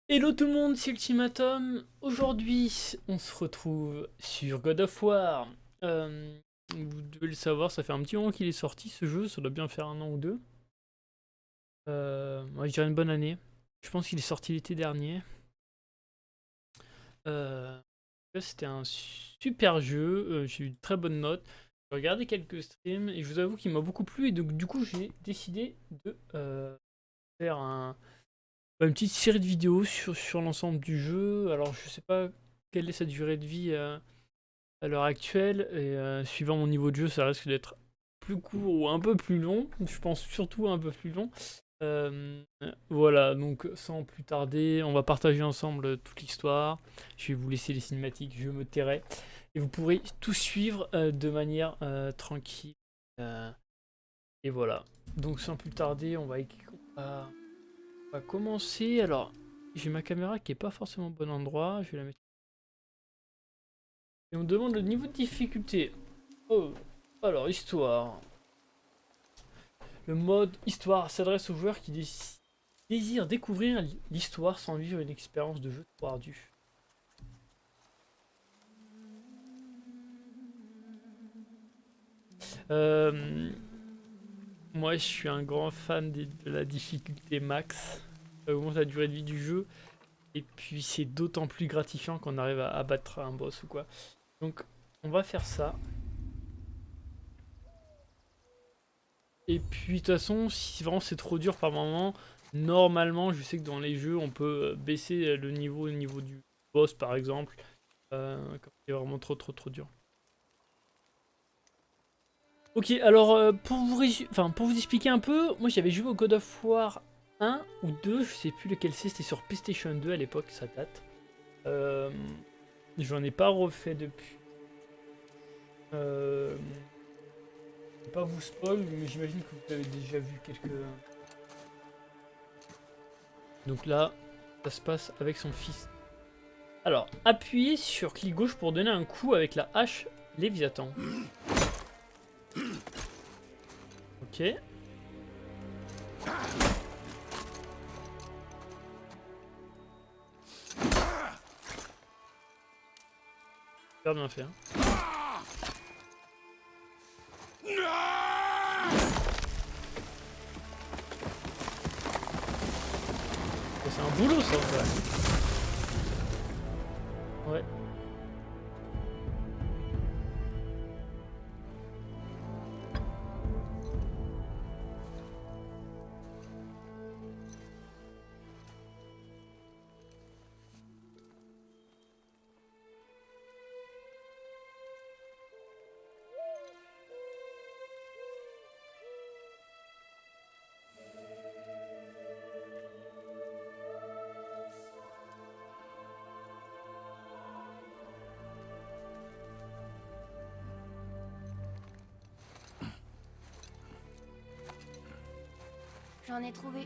Hello tout le monde, c'est Ultimatum. Aujourd'hui, on se retrouve sur God of War. Vous devez le savoir, ça fait un petit moment qu'il est sorti ce jeu, ça doit bien faire un an ou deux. Moi, je dirais une bonne année. Je pense qu'il est sorti l'été dernier. Euh, C'était un super jeu, j'ai eu de très bonnes notes. J'ai regardé quelques streams et je vous avoue qu'il m'a beaucoup plu et donc du coup j'ai décidé de faire une petite série de vidéos sur l'ensemble du jeu. Alors je sais pas quelle est sa durée de vie à l'heure actuelle, et suivant mon niveau de jeu, ça risque d'être plus court ou un peu plus long. Je pense surtout un peu plus long. Voilà, donc sans plus tarder, on va partager ensemble toute l'histoire. Je vais vous laisser les cinématiques, je me tairai. Et vous pourrez tout suivre de manière tranquille. Euh, et voilà. Donc sans plus tarder, on va commencer. Alors, j'ai ma caméra qui est pas forcément au bon endroit. Je vais la mettre. Et on me demande le niveau de difficulté. Oh, alors, histoire. Le mode histoire s'adresse aux joueurs qui désirent découvrir l'histoire sans vivre une expérience de jeu trop ardue. Euh, Moi, je suis un grand fan de la difficulté max. Ça augmente la durée de vie du jeu. Et puis, c'est d'autant plus gratifiant quand on arrive à abattre un boss ou quoi. Donc, on va faire ça. Et puis de toute façon, si vraiment c'est trop dur par moment, normalement, je sais que dans les jeux, on peut baisser le niveau du boss par exemple, quand c'est vraiment trop dur. Ok, alors pour vous expliquer un peu, moi j'avais joué au God of War 1 ou 2, je sais plus lequel c'était sur PlayStation 2 à l'époque, ça date. Euh, J'en ai pas refait depuis. Je vais pas vous spoil, mais j'imagine que vous avez déjà vu quelques. Donc là, ça se passe avec son fils. Alors, appuyez sur clic gauche pour donner un coup avec la hache Léviathan. Ok. Super bien fait. Hein. C'est un boulot ça en vrai. Ouais. J'en ai trouvé.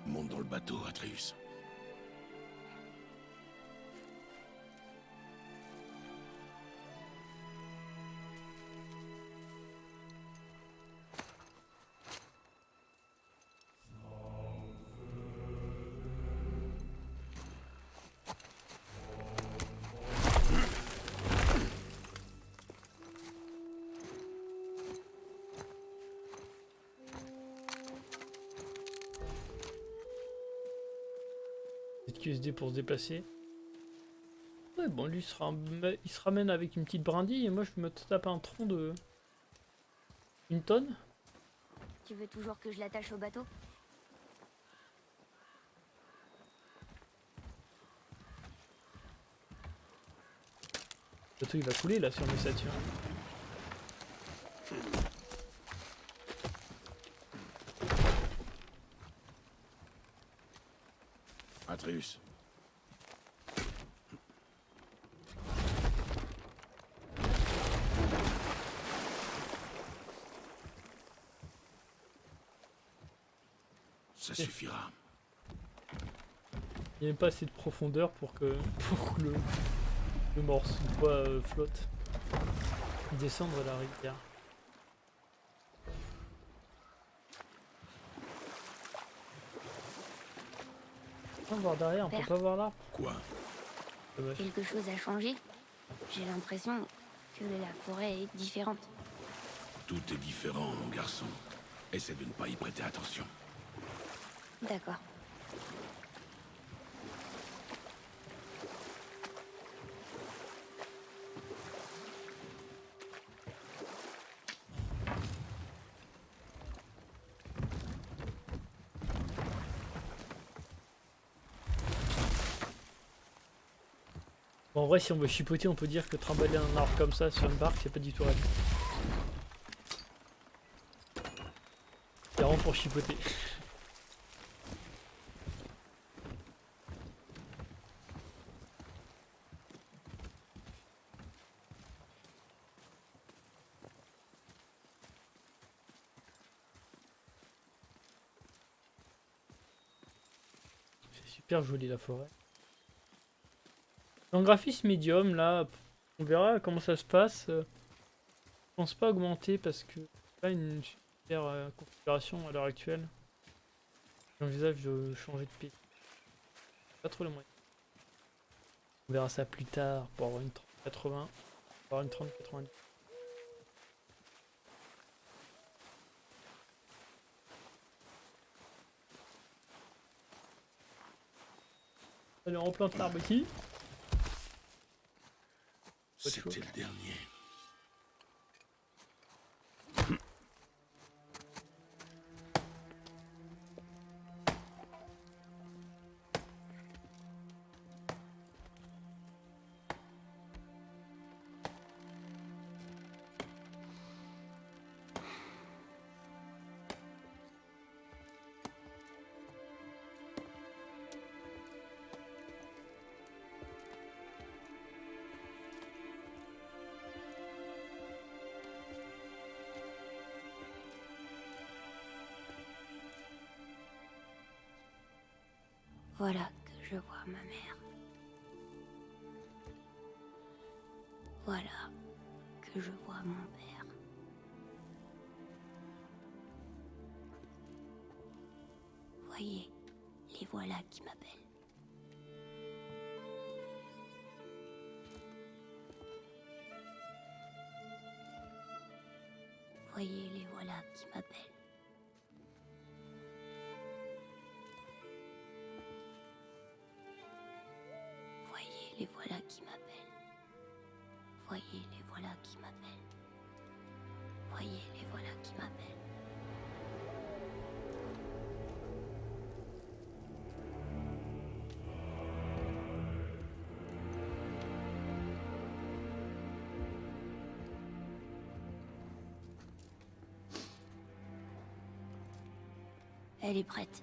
Monte dans le bateau, Atreus. ZQSD pour se déplacer. Ouais, bon, lui il se ramène avec une petite brindille et moi je me tape un tronc de. Une tonne. Tu veux toujours que je l'attache au bateau? Le bateau il va couler là sur mes satures. Atreus. Ça suffira. Il n'y a même pas assez de profondeur pour que, pour que le morceau flotte. Descendre la rivière. sans voir derrière, on peut Père. pas voir l'arbre. Quoi? Dommage. Quelque chose a changé. J'ai l'impression que la forêt est différente. Tout est différent, mon garçon. Essaie de ne pas y prêter attention. D'accord. Bon, en vrai, si on veut chipoter, on peut dire que trimballer un arbre comme ça sur une barque, c'est pas du tout réel. C'est vraiment pour chipoter. C'est super joli la forêt. En graphisme médium, là, on verra comment ça se passe. Je pense pas augmenter parce que c'est pas une super configuration à l'heure actuelle. J'envisage de changer de PC. Pas trop les moyens. On verra ça plus tard pour avoir une 3080, pour avoir une 3090. Allez, on plante l'arbre ici. C'était le dernier. Voilà que je vois ma mère. Voilà que je vois mon père. Voyez, les voilà qui m'appellent. Voyez, les voilà qui m'appellent. Voyez, les voilà qui m'appellent. Voyez, les voilà qui m'appellent. Voyez, les voilà qui m'appellent. Elle est prête.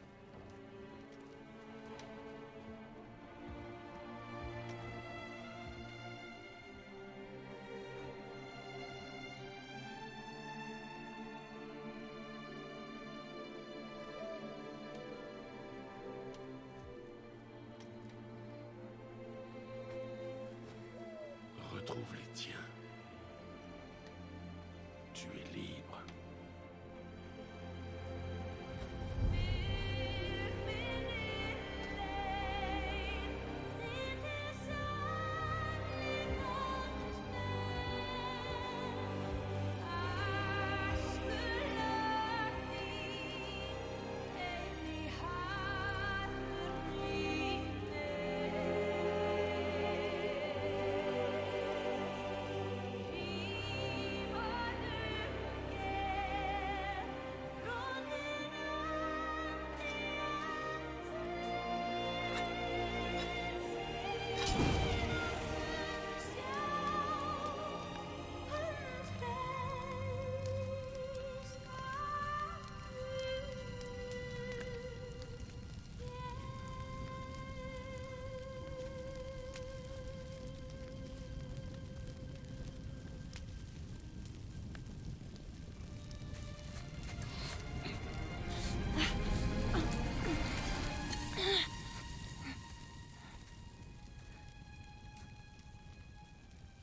Retrouve les tiens. Tu es libre.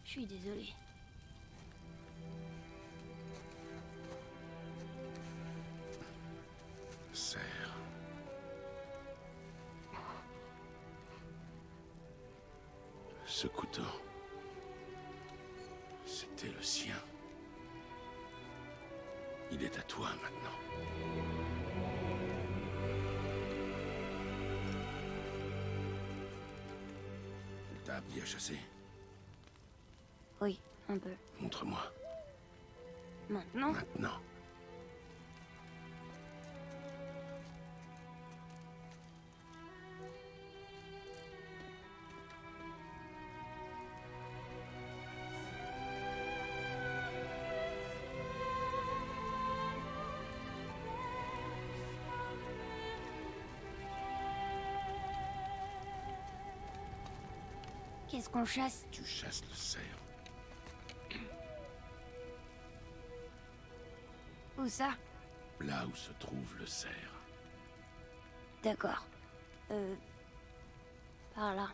Je suis désolée. Serre. Ce couteau. C'était le sien. Il est à toi maintenant. T'as appris à chasser? Oui, un peu. Montre-moi. Maintenant, Maintenant. qu'est-ce qu'on chasse? Tu chasses le cerf. Où ça? Là où se trouve le cerf. D'accord. Par là.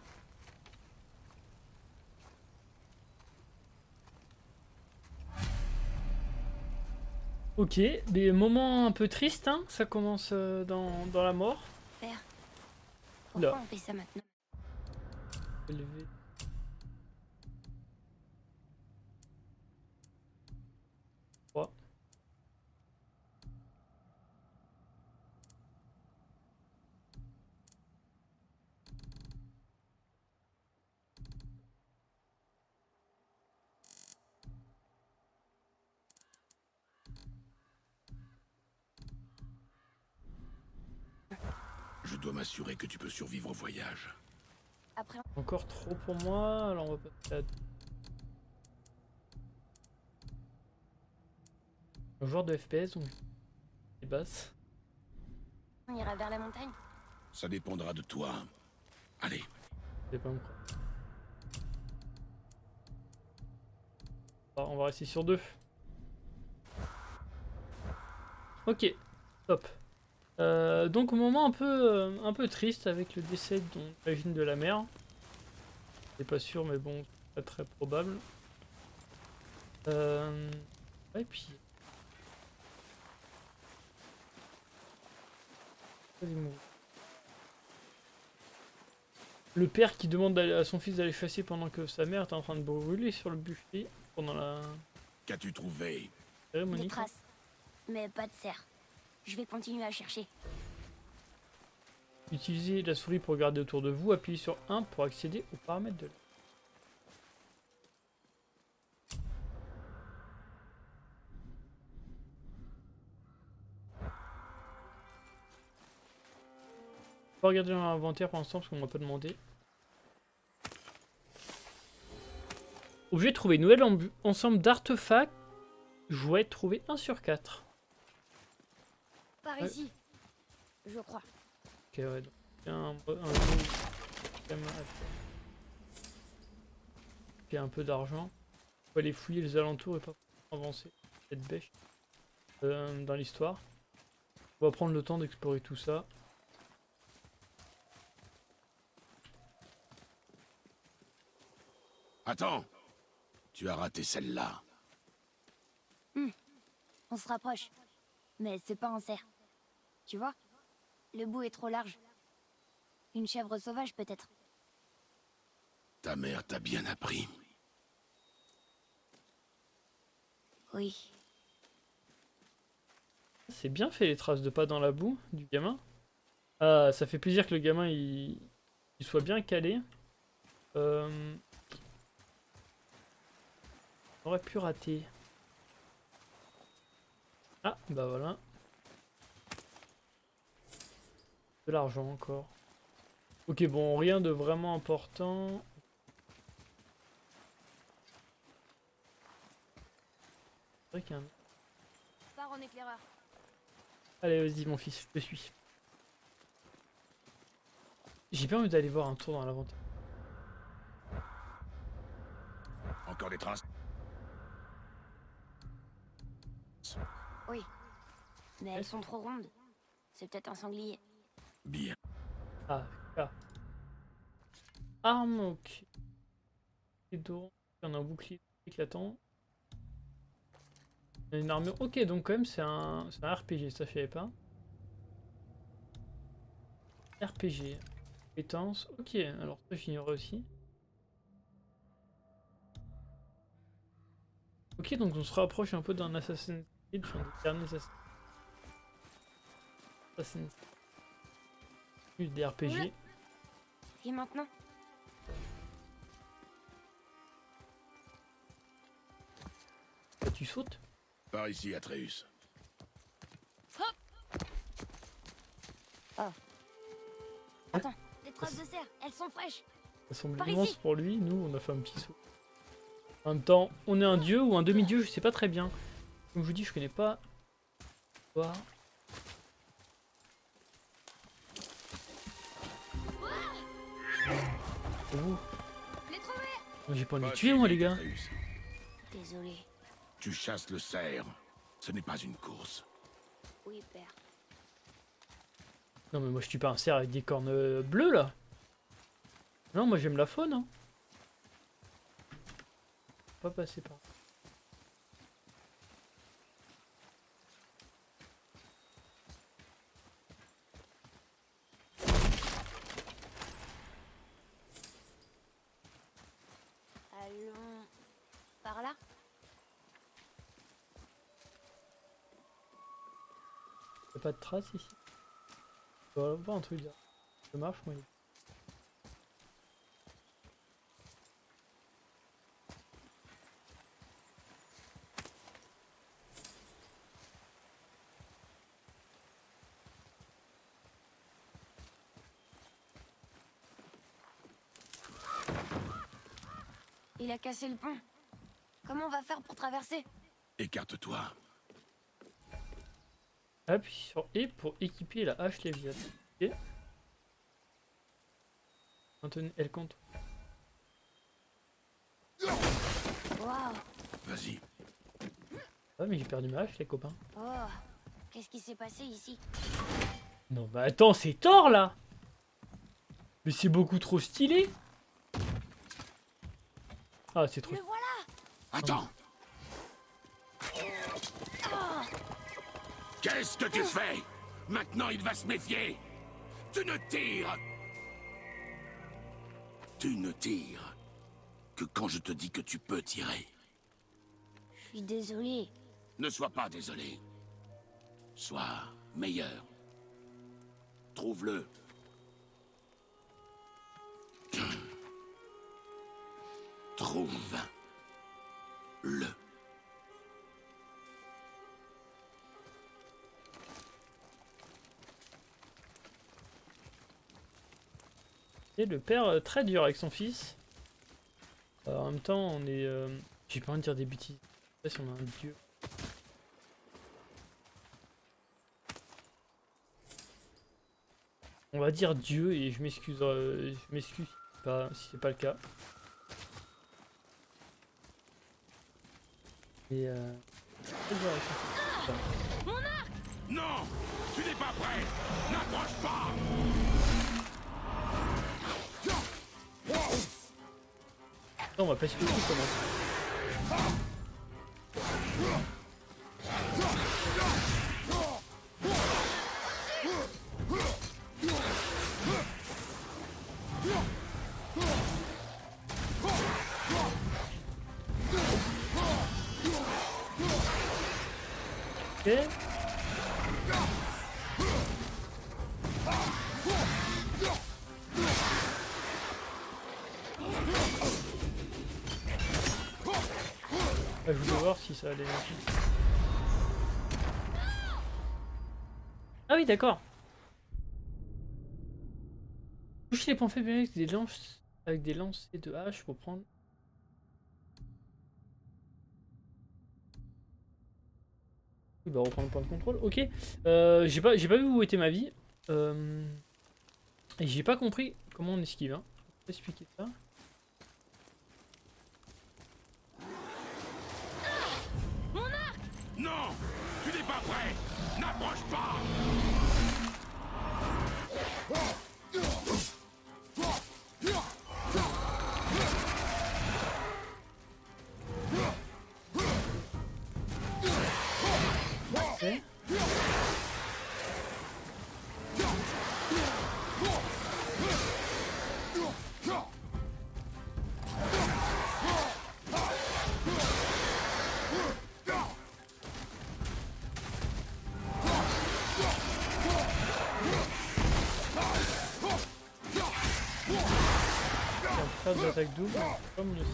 Ok, des moments un peu tristes, hein. Ça commence dans la mort. Père, Oula. pourquoi on fait ça maintenant? Élevé. Trois. Je dois m'assurer que tu peux survivre au voyage. Après, Encore trop pour moi, alors on va passer à... Un joueur de FPS, donc... Et basse. on ira vers la montagne. Ça dépendra de toi. Allez. C'est pas me croire. On va rester sur 2. Ok, top. Donc au moment un peu triste avec le décès de la mère. C'est pas sûr, mais bon, pas très probable. Ouais, puis... Le père qui demande à son fils d'aller chasser pendant que sa mère est en train de brûler sur le buffet pendant la Qu'as-tu trouvé? Des cérémonie. traces. Mais pas de cerf. Je vais continuer à chercher. Utilisez la souris pour regarder autour de vous, appuyez sur 1 pour accéder aux paramètres de la... Pas regarder dans l'inventaire pour l'instant parce qu'on m'a pas demandé. Objet trouvé, nouvel ensemble d'artefacts. Jouet trouvé 1 sur 4. Par Ouais. ici. Je crois. Ok, ouais, donc il y a un jeu quand même à faire. Puis un peu d'argent. On va aller fouiller les alentours et pas avancer cette bêche dans l'histoire. On va prendre le temps d'explorer tout ça. Attends. Tu as raté celle-là. On se rapproche. Mais c'est pas un cerf. Tu vois? Le bout est trop large. Une chèvre sauvage peut-être. Ta mère t'a bien appris. Oui. C'est bien fait les traces de pas dans la boue du gamin. Ah, ça fait plaisir que le gamin il soit bien calé. On aurait pu rater. Ah, bah voilà. De l'argent encore. Ok, bon, rien de vraiment important. C'est vrai qu'il y a un... Pars en éclaireur. Allez, vas-y, mon fils, je te suis. J'ai bien envie d'aller voir un tour dans l'inventaire. Encore des traces? Oui. Mais elles sont trop rondes. C'est peut-être un sanglier. Bien. Ah, ah. Arme, ok. Et donc, on a un bouclier éclatant. Il y a une armure. Ok, donc quand même c'est un RPG, ça je savais pas. RPG. Compétences. Ok, alors ça j'ignorais aussi. Ok, donc on se rapproche un peu d'un Assassin's Creed, enfin des derniers Assassin's Creed des RPG. Et maintenant? Là, tu sautes. Par ici, Atreus. Attends, des traces de cerf, elles sont fraîches. Ça semble Par immense ici. pour lui, nous on a fait un petit saut. En même temps, on est un dieu ou un demi-dieu, je sais pas très bien. Comme je vous dis, je connais pas. Voir. C'est vous. Je l'ai trouvé. Moi, j'ai pas envie de Pas tuer si moi vite, les gars. Atreus. Désolé. Tu chasses le cerf. Ce n'est pas une course. Oui, père. Non mais moi je tue pas un cerf avec des cornes bleues là. Non moi j'aime la faune hein. Pas passer par. Allons... Par là? Y'a pas de traces ici. Je dois avoir un truc là. Ça marche moi. Il a cassé le pont. Comment on va faire pour traverser? Écarte-toi. Appuie sur E pour équiper la hache Léviathan. Ok. Maintenez elle compte. Waouh. Vas-y. Ah mais j'ai perdu ma hache les copains. Oh. Qu'est-ce qui s'est passé ici? Non bah attends c'est Thor là. Mais c'est beaucoup trop stylé. Ah c'est trop. Le voilà. Attends. Qu'est-ce que tu fais? Maintenant, il va se méfier. Tu ne tires. Tu ne tires que quand je te dis que tu peux tirer. Je suis désolé. Ne sois pas désolé. Sois meilleur. Trouve-le. Trouve-le. Et le père très dur avec son fils. En même temps on est... J'ai pas envie de dire des bêtises. Je sais pas si on a un dieu. On va dire Dieu et je m'excuse si c'est pas le cas. Et très dur avec son fils. Non! Tu n'es pas prêt! N'approche pas! Non, on va pas expliquer comment. Ok. Ah, je voulais voir si ça allait. Ah oui, d'accord. Toucher les points faibles avec des lancers de hache pour prendre. Il va reprendre le point de contrôle. Ok. J'ai pas vu où était ma vie. Et j'ai pas compris comment on esquive. Hein. Je vais expliquer ça. Non! Tu n'es pas prêt! N'approche pas! Ok. faire des attaques doubles, comme on le sait.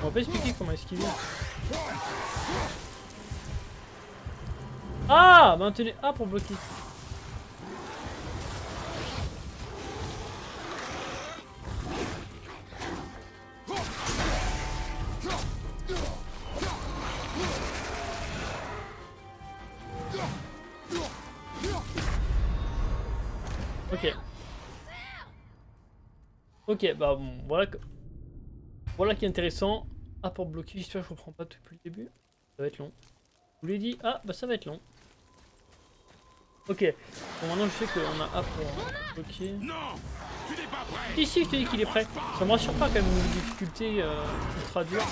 On va pas expliquer comment esquiver. Ah, maintenez A pour bloquer. Ok. Ok, bah bon, voilà que... Voilà qui est intéressant. A pour bloquer, j'espère que je reprends pas depuis le début. Ça va être long. Je vous l'ai dit, ah bah ça va être long. Ok, bon maintenant je sais qu'on a A pour bloquer. Non, tu n'es pas prêt. Ici je te dis qu'il est prêt. Ça me rassure pas quand même une difficulté ultra dure.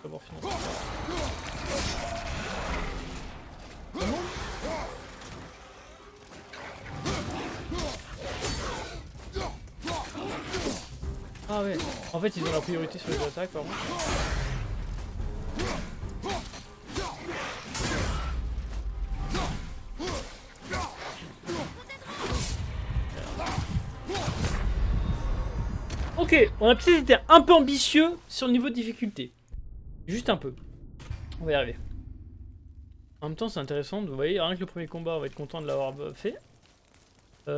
D'abord finir. Ah ouais, en fait ils ont la priorité sur les attaques par contre. Ok, on a peut-être été un peu ambitieux sur le niveau de difficulté. Juste un peu. On va y arriver. En même temps, c'est intéressant. Vous voyez, rien que le premier combat, on va être content de l'avoir fait. Ok,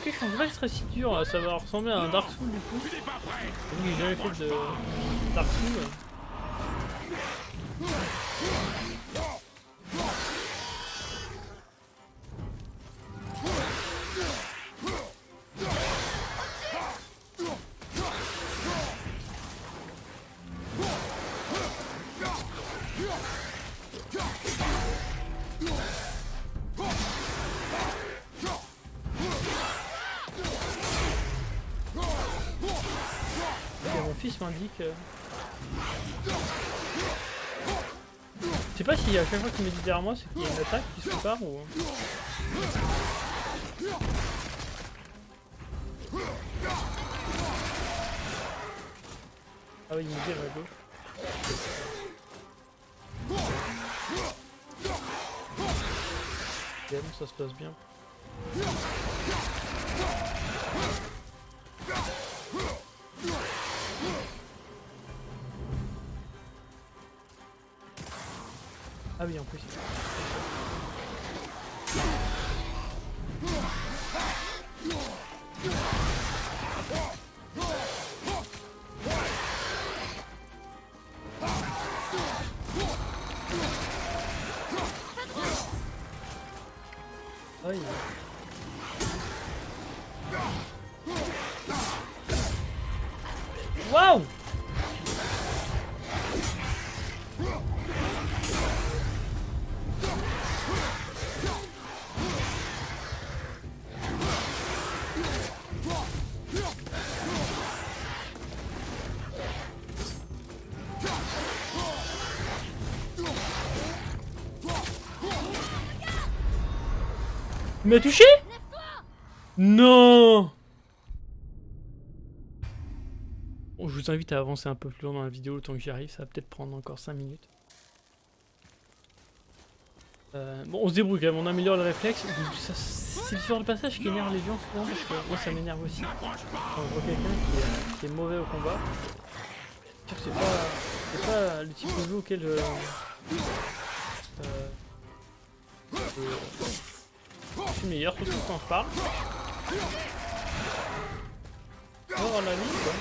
je pense pas que ce serait si dur. Ça va ressembler à un Dark Souls du coup. J'avoue que j'ai jamais fait de Dark Souls. Mon fils m'indique. Je sais pas si à chaque fois qu'il me dit derrière moi, c'est qu'il y a une attaque qui se prépare ou. Ah oui, il me dit à ma gauche. Ok, bon, ça se passe bien. Ah oui, en plus. Aïe. Waouh! Il m'a touché? Non! Bon, je vous invite à avancer un peu plus loin dans la vidéo le temps que j'y arrive, ça va peut-être prendre encore 5 minutes. Bon, on se débrouille quand même, on améliore le réflexe. C'est le genre de passage qui énerve les gens souvent parce que moi ça m'énerve aussi. Quand on voit quelqu'un qui est mauvais au combat, c'est pas le type de jeu auquel je suis meilleur, surtout quand je parle. Oh la vie quoi.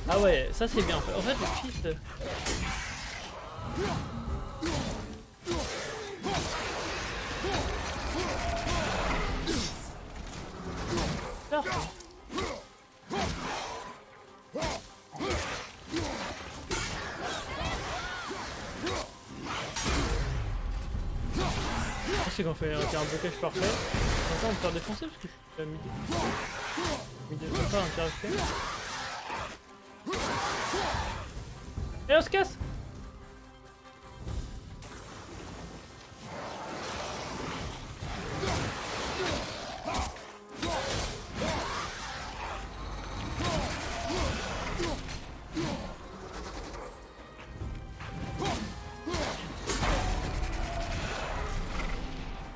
Ah Ah ouais, ça c'est bien. En fait, le fist... Ah, c'est qu'on fait un blocage parfait. Comme ça on peut faire défoncer parce que je suis à midi. Midi, pas un caractère. Et on se casse!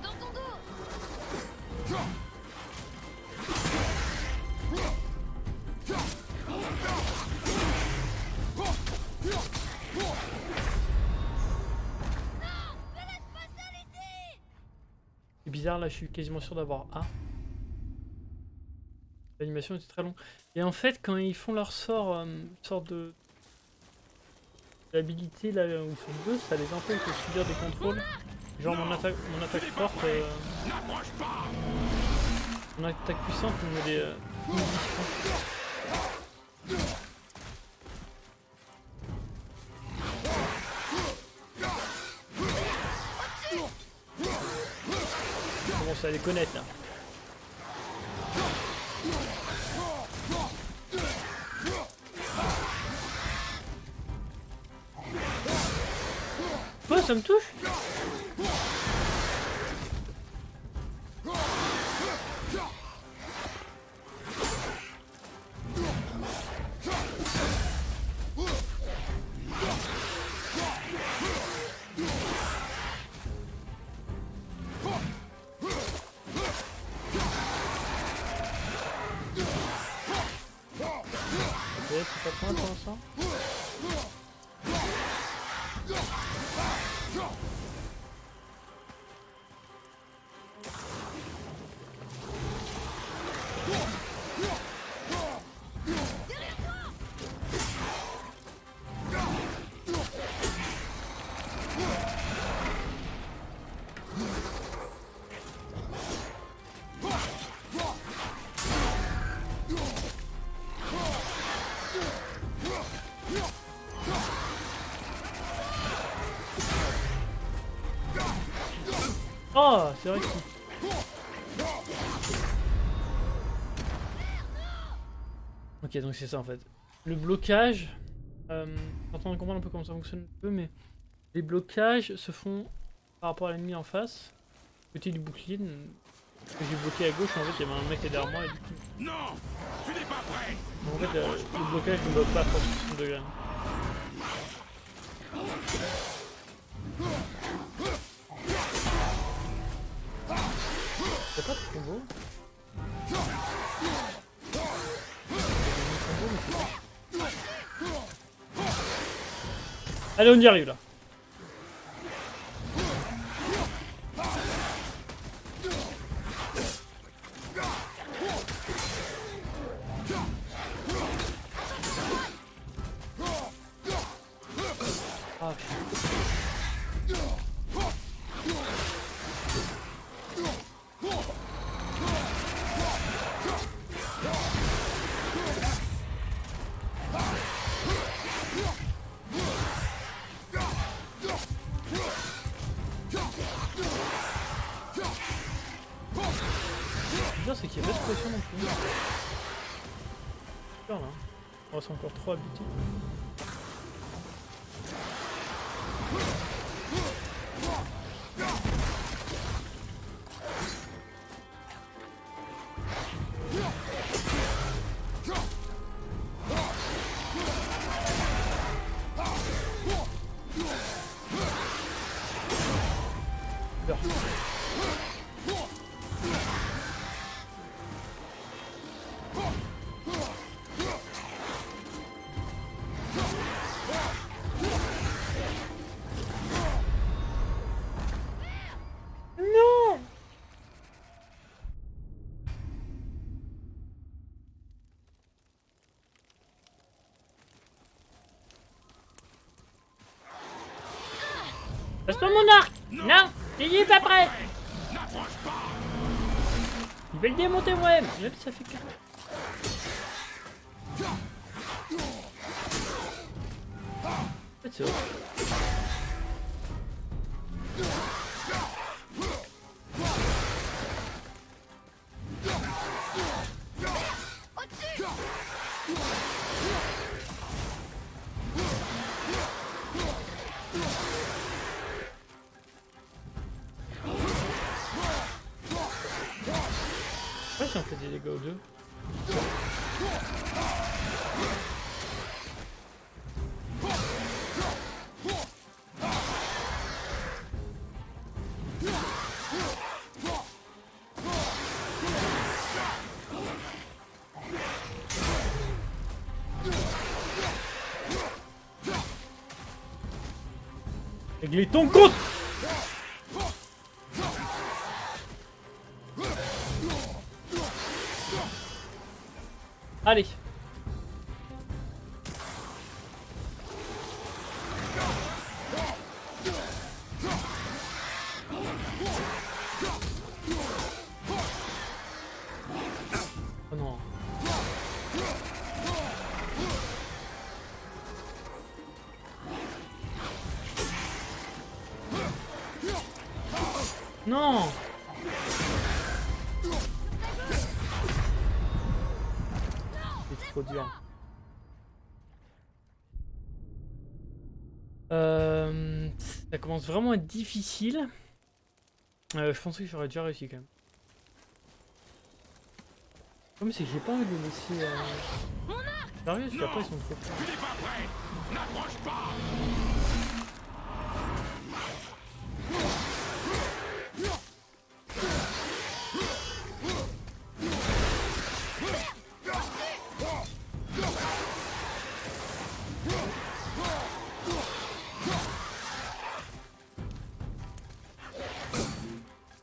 Dans ton dos. C'est bizarre, là je suis quasiment sûr d'avoir A. L'animation était très longue. Et en fait, quand ils font leur sort, sorte de d'habilité là où ils sont deux, ça les empêche de subir des contrôles. Genre mon attaque forte, mon attaque puissante me met des inhibitions. Je commence à les connaître là. Oh, ça me touche! Ok, c'est pas point pour l'instant. Oh, c'est vrai que... Ok, donc c'est ça en fait. Le blocage... quand on comprend un peu comment ça fonctionne un peu, mais... Les blocages se font par rapport à l'ennemi en face. Côté du bouclier, que j'ai bloqué à gauche, en fait il y avait un mec qui est derrière moi et du coup... Non, tu n'es pas prêt. En fait le blocage ne bloque pas à 360 degrés. Y'a pas de combo? Allez, on y arrive là. Ah, c'est qu'il y a pas de pression non plus. Super là. On reste encore 3 habités. Passe-moi mon arc. Non, il est pas prêt. Il va le démonter moi-même. Même si ça fait 4. En fait, c'est vrai. Je sais pas si on fait des dégâts aux deux. Régler ton compte. Allez. Oh non. Non. C'est trop dur. Ça commence vraiment à être difficile. Je pensais que j'aurais déjà réussi quand même. Comme c'est que j'ai pas envie de le laisser. Sérieux, parce qu'après ils sont trop forts. Tu n'es pas prêt. N'approche pas.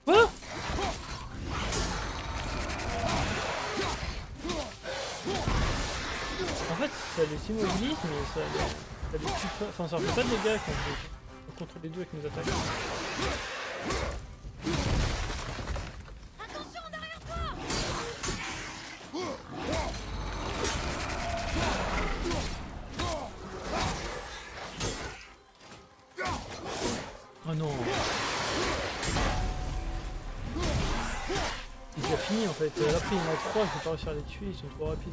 Quoi? En fait, ça les immobilise, mais ça les tue pas. Enfin, ça fait pas de dégâts quand on contre les deux avec nos attaques. Oh non. Il a fini en fait. Après il y en a 3, je vais pas réussir à les tuer, ils sont trop rapides.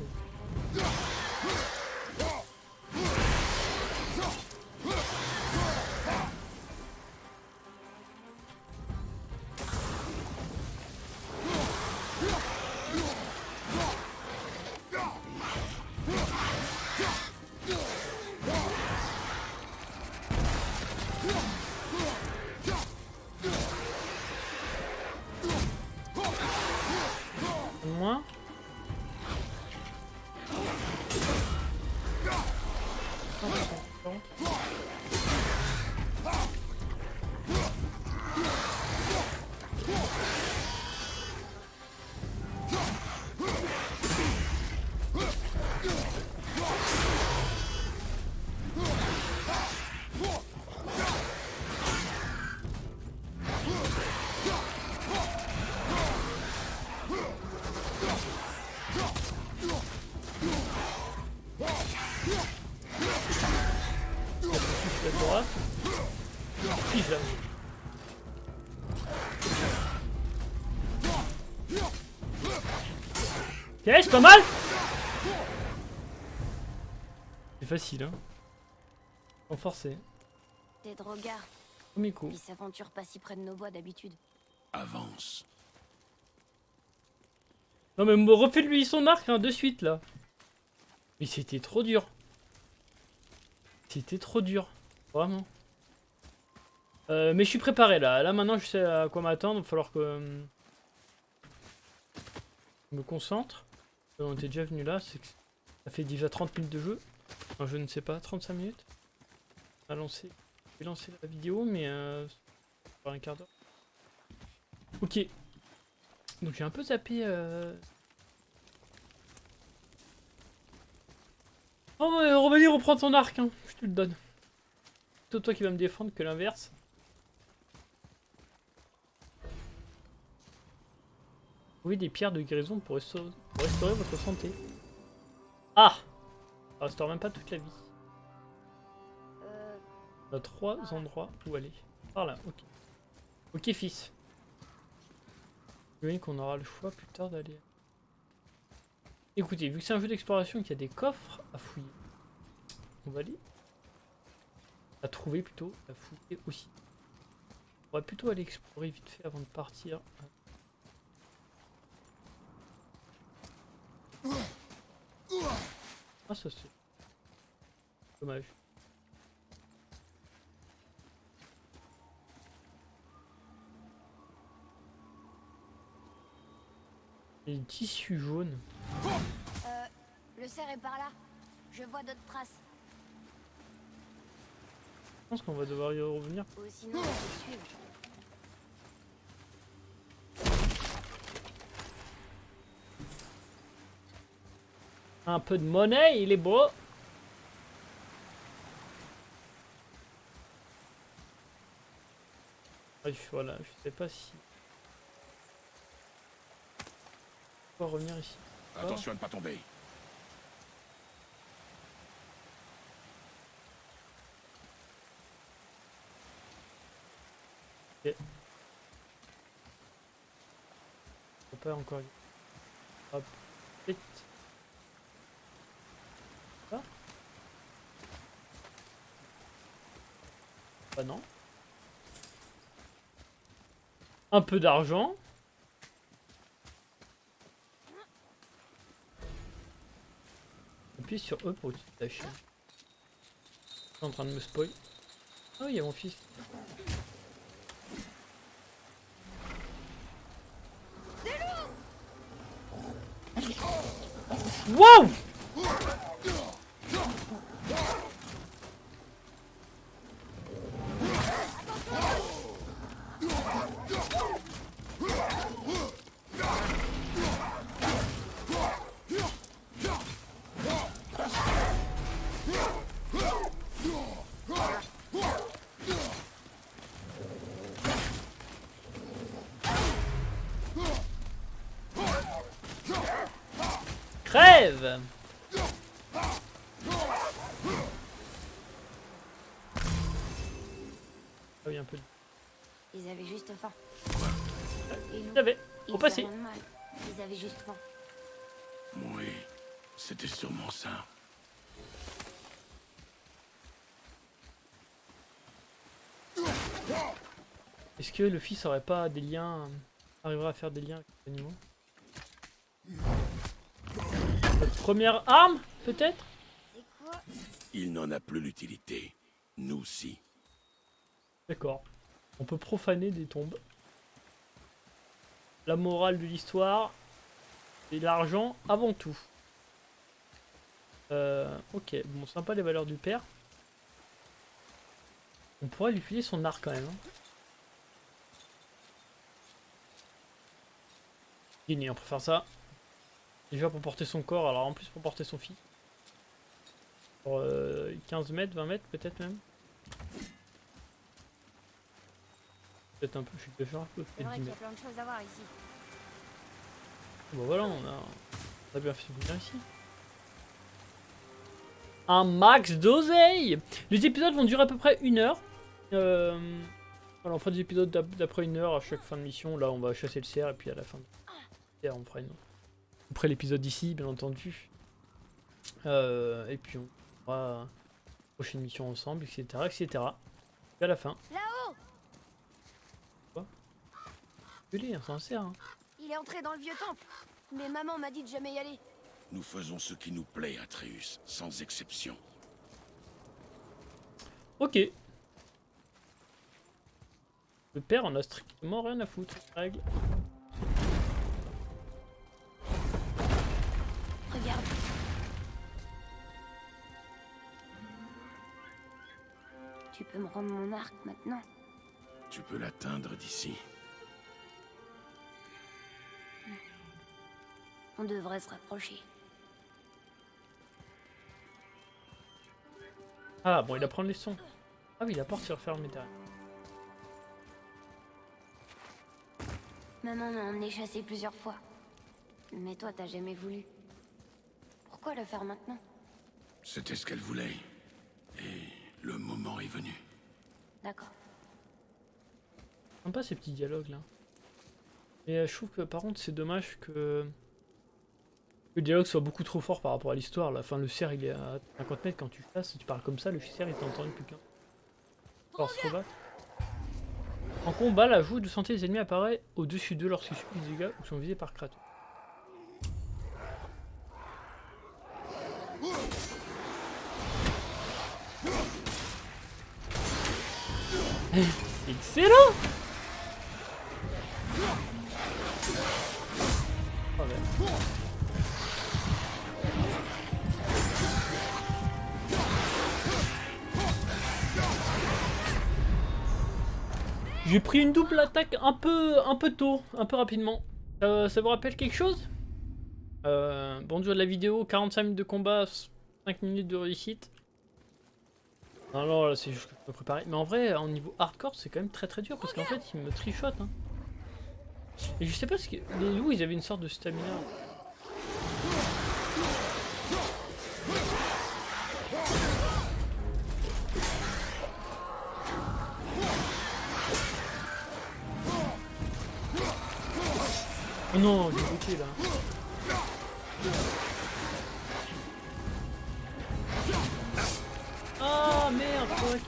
Moins. Ok, c'est pas mal. C'est facile, hein. Sans forcer. Des drogards. Premier coup. Ils s'aventurent pas si près de nos bois d'habitude. Avance. Non mais refais-lui son arc, hein, de suite, là. Mais c'était trop dur. C'était trop dur. Vraiment. Mais je suis préparé, là. Là, maintenant, je sais à quoi m'attendre. Il va falloir que... je me concentre. On était déjà venu là. Ça fait déjà 30 minutes de jeu. Enfin, je ne sais pas, 35 minutes. On a lancé... J'ai lancé la vidéo, mais... Par un quart d'heure. Ok. Donc j'ai un peu zappé... Oh, mais revenir reprendre ton arc, hein. Je te le donne. C'est plutôt toi qui vas me défendre que l'inverse. Trouvez des pierres de guérison pour restaurer votre santé. Ah! Ça restaure même pas toute la vie. On a 3 endroits où aller. Par là, ok. Ok, fils. J'imagine qu'on aura le choix plus tard d'aller. Écoutez, vu que c'est un jeu d'exploration et qu'il y a des coffres à fouiller, on va aller. À trouver plutôt, à fouiller aussi. On va plutôt aller explorer vite fait avant de partir. Ah, ça c'est dommage. Les tissus jaunes. Le cerf est par là. Je vois d'autres traces. Je pense qu'on va devoir y revenir. Ou sinon, je vais suivre. Un peu de monnaie, il est beau. Ouais, voilà, je sais pas si. On va revenir ici. Attention à ne pas tomber. Ok. On peut pas encore. Hop. Vite. Ah. Bah non. Un peu d'argent. Appuie sur E pour utiliser la chaîne. Je suis en train de me spoil. Ah oui, il y a mon fils. Wow! Crève! Ah oui, un peu. Ils avaient juste faim. Et nous, Il y avait. ils Au faisaient passé. rien de mal. Ils avaient juste faim. Oui, c'était sûrement ça. Est-ce que le fils aurait pas des liens. Arrivera à faire des liens avec les animaux? Notre première arme, peut-être? C'est quoi? Il n'en a plus l'utilité. Nous si. D'accord. On peut profaner des tombes. La morale de l'histoire, c'est l'argent avant tout. Ok, bon, sympa les valeurs du père. On pourrait lui filer son arc quand même. Hein. Gagné, on peut faire ça. Déjà pour porter son corps, alors en plus pour porter son fils. Pour 15 mètres, 20 mètres peut-être même. Peut-être un peu, je suis déjà un peu, C'est peut-être vrai 10 qu'il y a mètres. plein de choses à voir ici. Bon voilà, on a bien fait venir ici. Un max d'oseille. Les épisodes vont durer à peu près 1 heure. Voilà, on fera des épisodes d'après 1 heure à chaque fin de mission. Là, on va chasser le cerf et puis à la fin de cerf, on fera une autre. Après l'épisode d'ici, bien entendu. Et puis on fera une prochaine mission ensemble, etc. etc. Et à la fin. Là-haut! Gueulez, c'est un cerf. Hein. Il est entré dans le vieux temple. Mais maman m'a dit de jamais y aller. Nous faisons ce qui nous plaît, Atreus, sans exception. Ok. Le père en a strictement rien à foutre. Règle. Regarde. Tu peux me rendre mon arc maintenant? Tu peux l'atteindre d'ici. On devrait se rapprocher. Ah bon, il apprend les sons. Ah oui, la porte s'est refermée derrière. Maman m'a emmené chasser plusieurs fois. Mais toi, t'as jamais voulu. Pourquoi le faire maintenant? C'était ce qu'elle voulait. Et le moment est venu. D'accord. Sympa ces petits dialogues là. Et je trouve que par contre c'est dommage que le dialogue soit beaucoup trop fort par rapport à l'histoire. La fin, le cerf il est à 50 mètres quand tu passes, si tu parles comme ça, le cerf il t'entend plus qu'un. Force se battre. En combat, la jauge de santé des ennemis apparaît au-dessus d'eux lorsqu'ils subissent des dégâts ou sont visés par Kratos. Excellent! Oh, ouais. J'ai pris une double attaque un peu tôt, un peu rapidement. Ça vous rappelle quelque chose? Bon durée de la vidéo, 45 minutes de combat, 5 minutes de réussite. Non, non, là c'est juste que je me préparer. Mais en vrai, en niveau hardcore, c'est quand même très dur parce qu'en fait, il me trichote. Hein. Et je sais pas ce que. Les loups, ils avaient une sorte de stamina. Oh non, j'ai bloqué là. Ah merde, fuck.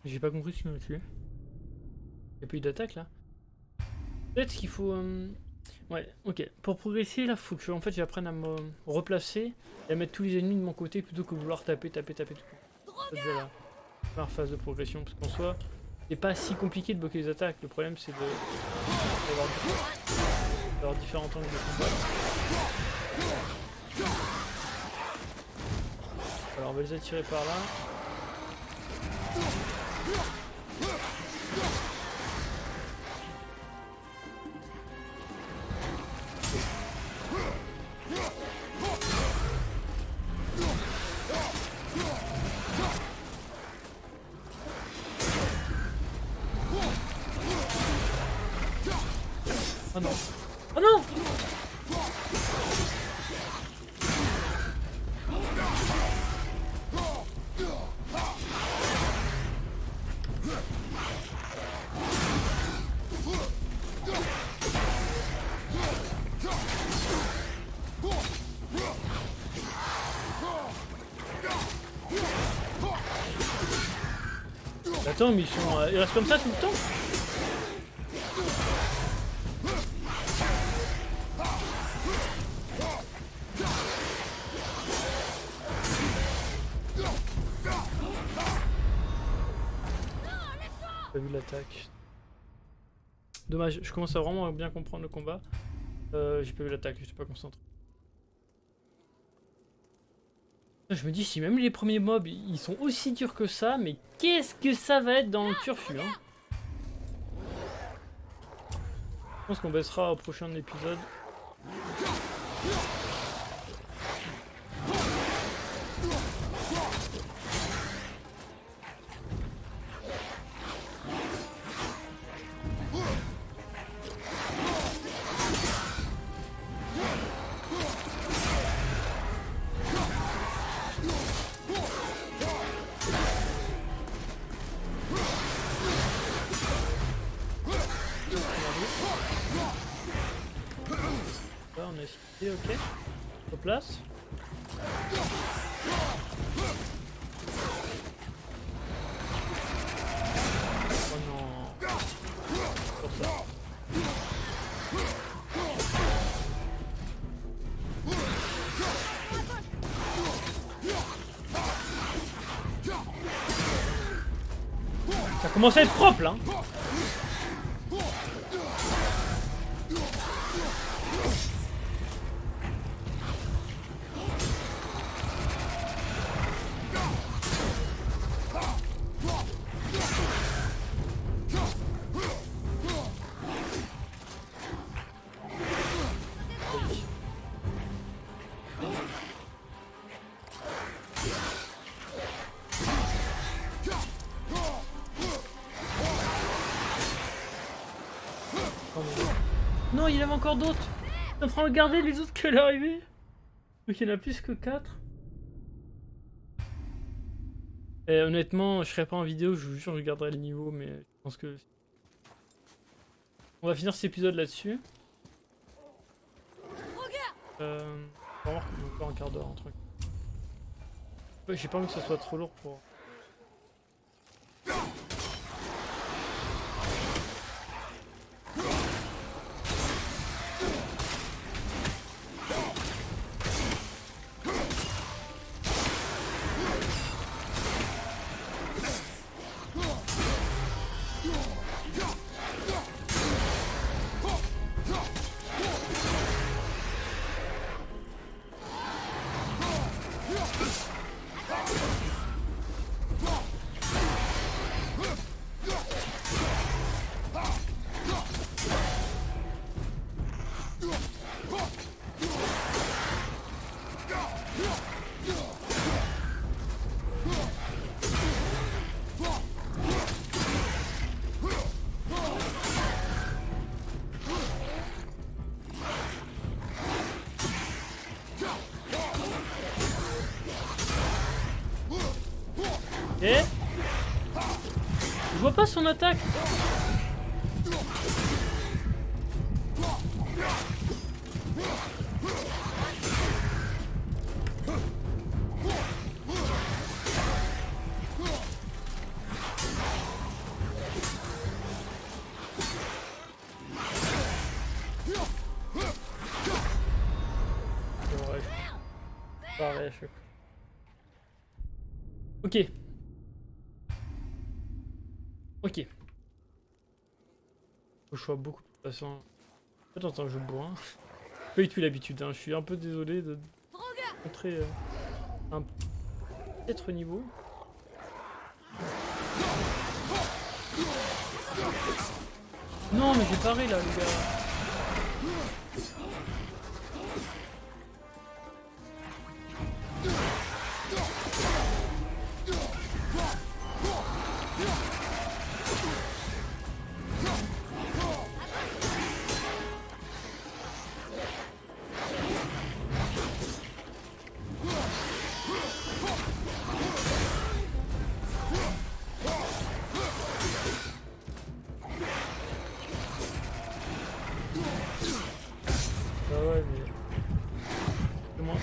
J'ai pas compris ce qu'il m'a tué. Y'a pas eu d'attaque là? Peut-être qu'il faut... Ouais, ok. Pour progresser là, faut que en fait j'apprenne à me replacer et à mettre tous les ennemis de mon côté plutôt que de vouloir taper tout le temps. C'est déjà la première phase de progression parce qu'en soi, c'est pas si compliqué de bloquer les attaques. Le problème c'est d'avoir différents angles de combat. Alors on va les attirer par là. Oh non. Oh non! Attends, mais ils restent comme ça tout le temps? J'ai pas vu l'attaque. Dommage, je commence à vraiment bien comprendre le combat. J'ai pas vu l'attaque, j'étais pas concentré. Je me dis, si même les premiers mobs ils sont aussi durs que ça, mais qu'est-ce que ça va être dans le turfu, hein? Je pense qu'on baissera au prochain épisode. Là, on a cité, ok. Au place. Oh non. Pour ça. Ça commence à être propre là. Non, il y en avait encore d'autres. Je suis en train de regarder les autres qui allaient arriver. Donc il y en a plus que 4. Et honnêtement, je serais pas en vidéo, je vous jure, je regarderai le niveau, mais je pense que... On va finir cet épisode là-dessus. On va voir encore un quart d'heure, un truc. Ouais, j'ai pas envie que ça soit trop lourd pour... Eh, je vois pas son attaque. Ouais, pareil à chaque fois. Ok. Ok. Faut que je sois beaucoup plus patient. En fait, en tant que jeu de bourrin, j'ai pas eu l'habitude. Hein. Je suis un peu désolé de montrer un peut-être niveau. Non, mais j'ai paré là, les gars. Ah ouais, mais... C'est moi.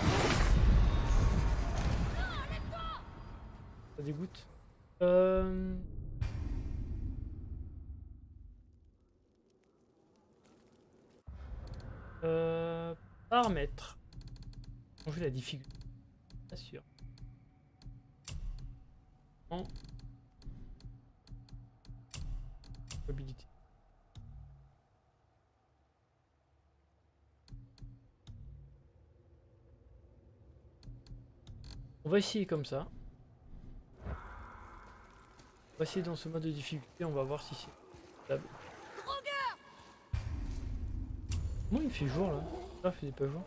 Ça dégoûte. Paramètres. Changer la difficulté. Pas sûr. En... Mobilité. On va essayer comme ça. On va essayer dans ce mode de difficulté, on va voir si c'est stable. Comment il fait jour là? Ah, il faisait pas jour.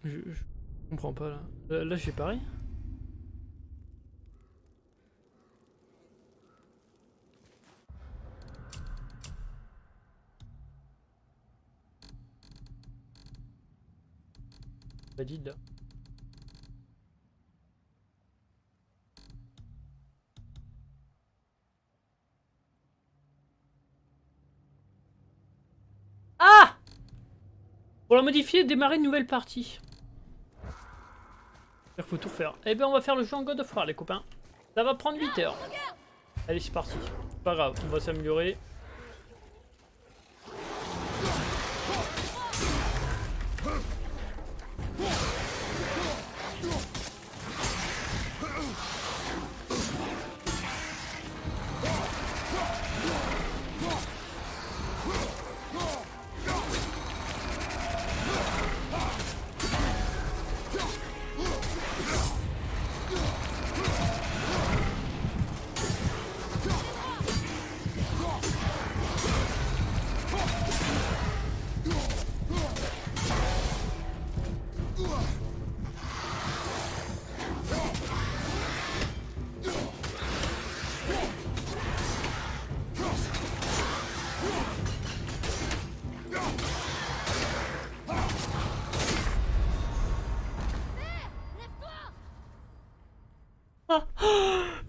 Je comprends pas là. Là j'ai pareil. Valide là. Ah! Pour la modifier, démarrer une nouvelle partie. Il faut tout refaire. Eh ben on va faire le jeu en God of War les copains. Ça va prendre 8 heures. Allez c'est parti. Pas grave, on va s'améliorer.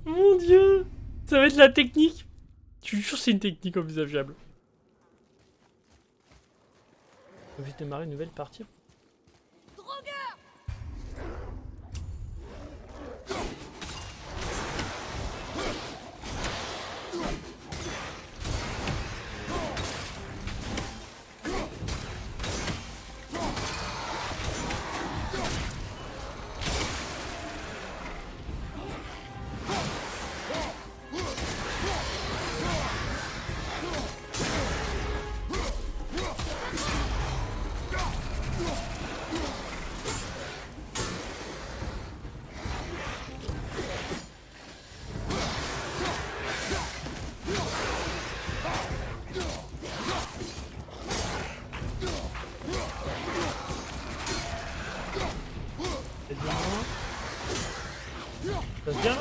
Mon dieu. Ça va être la technique. Je suis sûr que c'est une technique envisageable. Je vais démarrer une nouvelle partie. C'est bien. Ça se bien.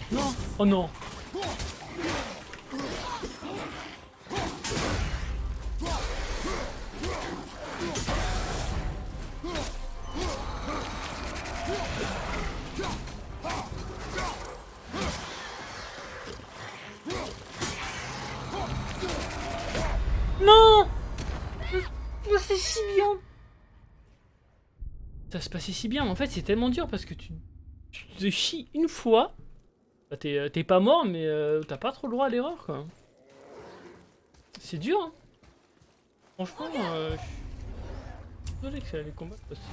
Non. Oh non. Non. C'est si bien. Ça se passait si bien, mais en fait c'est tellement dur parce que tu te chies une fois. Bah, t'es pas mort, mais t'as pas trop le droit à l'erreur, quoi. C'est dur, hein. Franchement, je suis désolé que ça allait combattre parce que...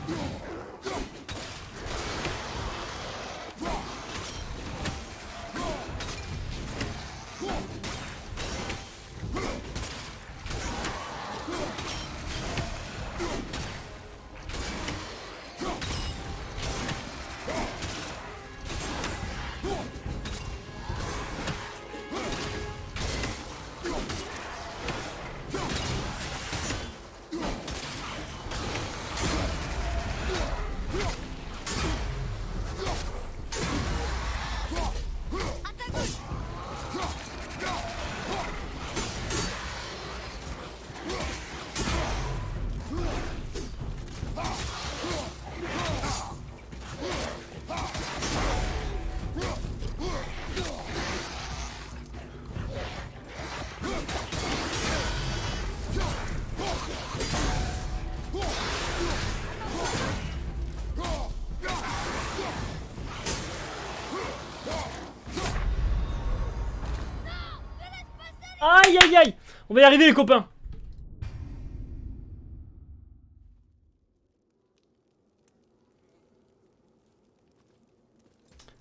Aïe aïe aïe. On va y arriver les copains.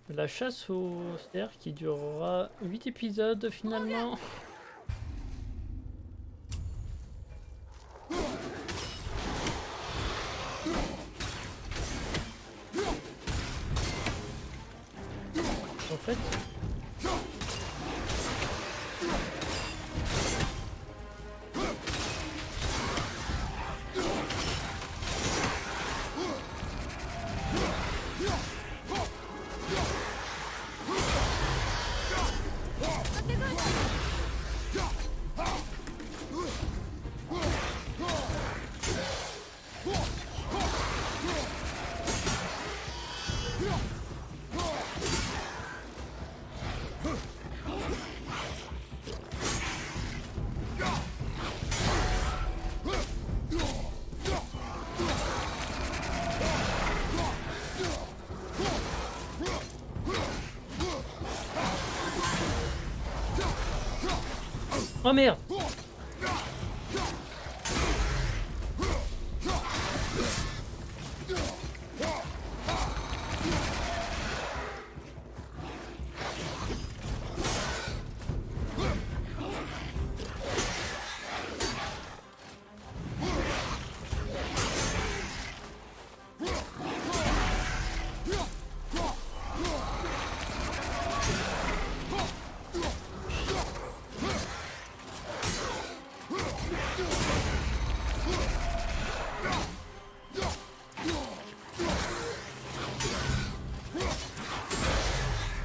La chasse au cerf qui durera 8 épisodes finalement. En fait... Oh merde.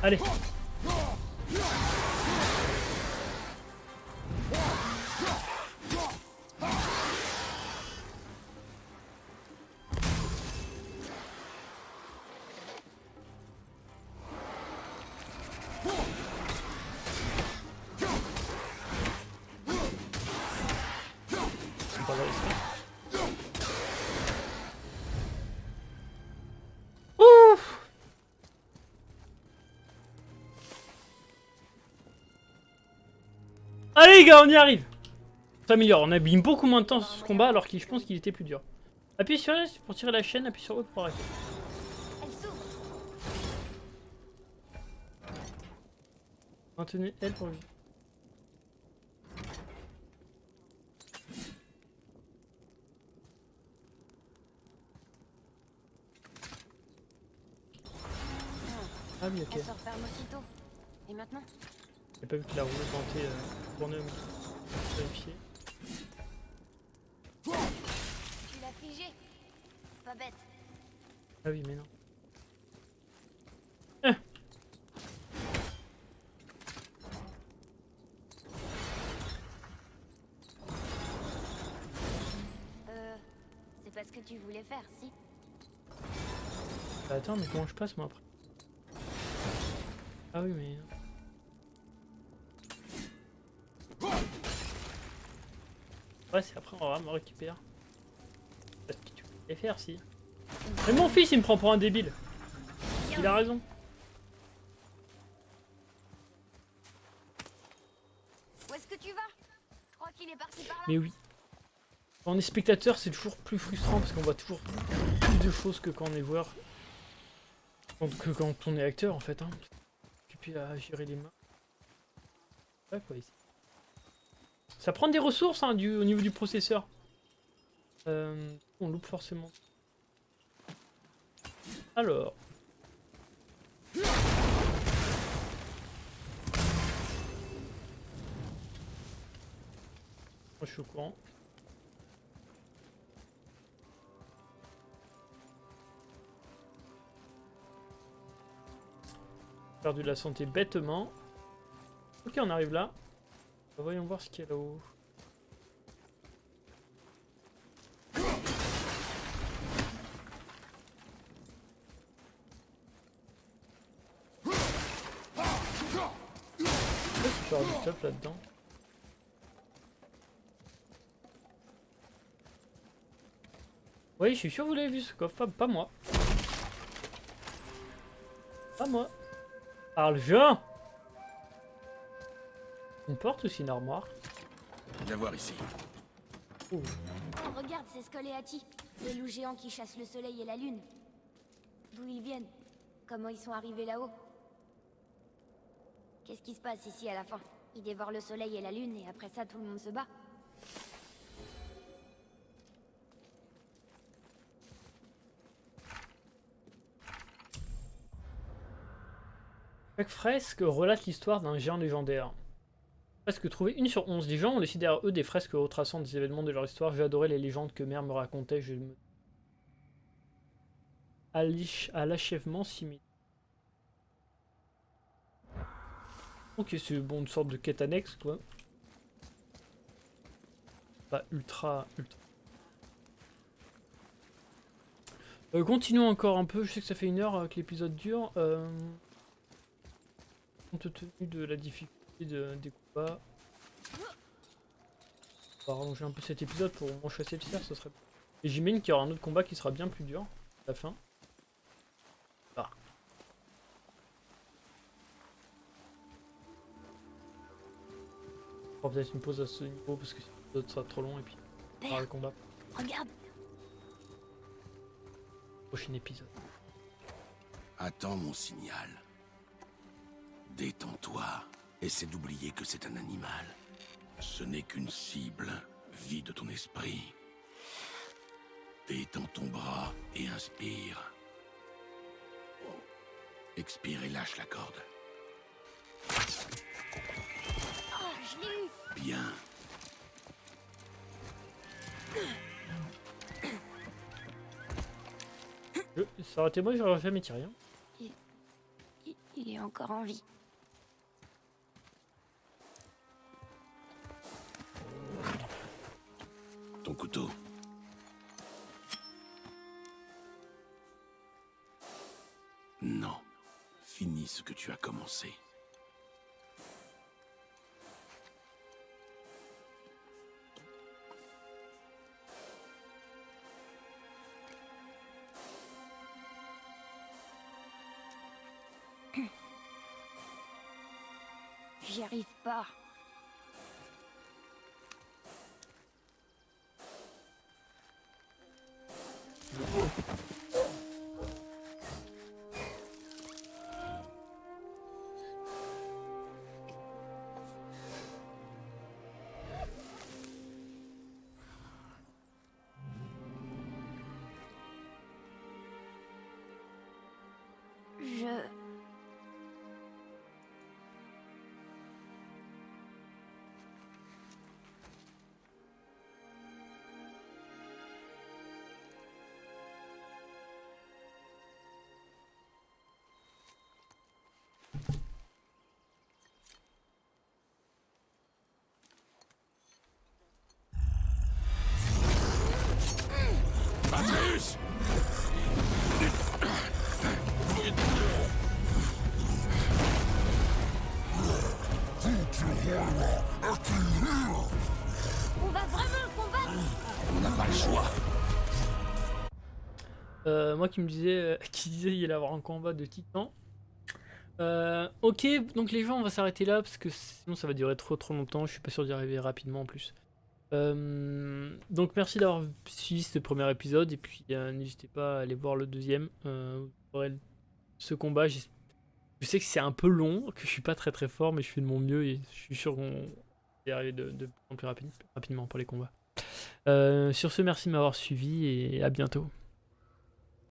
Allez. On va voir ici. Ouf. Allez les gars, on y arrive. Ça s'améliore, on abîme beaucoup moins de temps sur ce combat alors que je pense qu'il était plus dur. Appuyez sur S pour tirer la chaîne, appuyez sur E pour arrêter. Elle s'ouvre. Maintenez L pour lui. Ah oui, ok. Elle se referme aussitôt. Et maintenant? J'ai pas vu qu'il a tenté tourner au milieu. Vérifier. Tu l'as figé. Pas bête. Ah oui, mais non. C'est pas ce que tu voulais faire, si? Bah, attends, mais comment je passe moi après? Ah oui, mais. Ouais, c'est après on va me récupérer. Parce que tu voulais faire, si. Mais mon fils, il me prend pour un débile. Il a raison. Où est-ce que tu vas? Je crois qu'il est parti par là. Mais oui. Quand on est spectateur, c'est toujours plus frustrant parce qu'on voit toujours plus de choses que quand on est joueur. Que quand on est acteur, en fait. Hein. Occupé à gérer les mains. Ouais, quoi, ici. Ça prend des ressources hein, au niveau du processeur. On loupe forcément. Alors. Moi, je suis au courant. Perdu de la santé bêtement. Ok, on arrive là. Voyons voir ce qu'il y a là-haut. Est-ce qu'il y aura du stuff là-dedans? Oui, je suis sûr que vous l'avez vu ce coffre, pas moi. Pas moi. Argent! Une porte ou c'est une armoire? Viens voir ici. Oh. Oh, regarde ces scoléati. Les loups géants qui chassent le soleil et la lune. D'où ils viennent? Comment ils sont arrivés là-haut? Qu'est-ce qui se passe ici à la fin? Ils dévorent le soleil et la lune et après ça tout le monde se bat. Chaque fresque relate l'histoire d'un géant légendaire. Fresque trouvée 1 sur 11. Les gens ont laissé derrière eux des fresques retraçant des événements de leur histoire. J'ai adoré les légendes que mère me racontait. À l'achèvement similaire. Ok, c'est bon, une sorte de quête annexe, quoi. Pas ultra. Continuons encore un peu. Je sais que ça fait 1 heure que l'épisode dure. Compte tenu de la difficulté des combats. On va rallonger un peu cet épisode pour moins chasser le cerf, ça serait. Et j'imagine qu'il y aura un autre combat qui sera bien plus dur à la fin. Ah. On fera peut-être une pause à ce niveau parce que l'épisode sera trop long et puis on fera le combat. Regarde. Prochain épisode. Attends mon signal. Détends-toi. Essaie d'oublier que c'est un animal. Ce n'est qu'une cible. Vide ton esprit. Détends ton bras et inspire. Expire et lâche la corde. Oh, je l'ai eu. Bien. Ça aurait été moi, j'aurais jamais tiré. Hein. Il est encore en vie. Ton couteau. Non. Finis ce que tu as commencé. J'y arrive pas. Je... Atreus! On va vraiment le combattre? On n'a pas le choix. Moi qui me disais, qui disait il allait avoir un combat de titans. Ok, donc les gens, on va s'arrêter là parce que sinon ça va durer trop longtemps. Je suis pas sûr d'y arriver rapidement en plus. Donc merci d'avoir suivi ce premier épisode et puis n'hésitez pas à aller voir le deuxième. Vous aurez ce combat. Je sais que c'est un peu long, que je suis pas très fort, mais je fais de mon mieux et je suis sûr qu'on va y arriver de plus en plus rapidement pour les combats. Sur ce, merci de m'avoir suivi et à bientôt.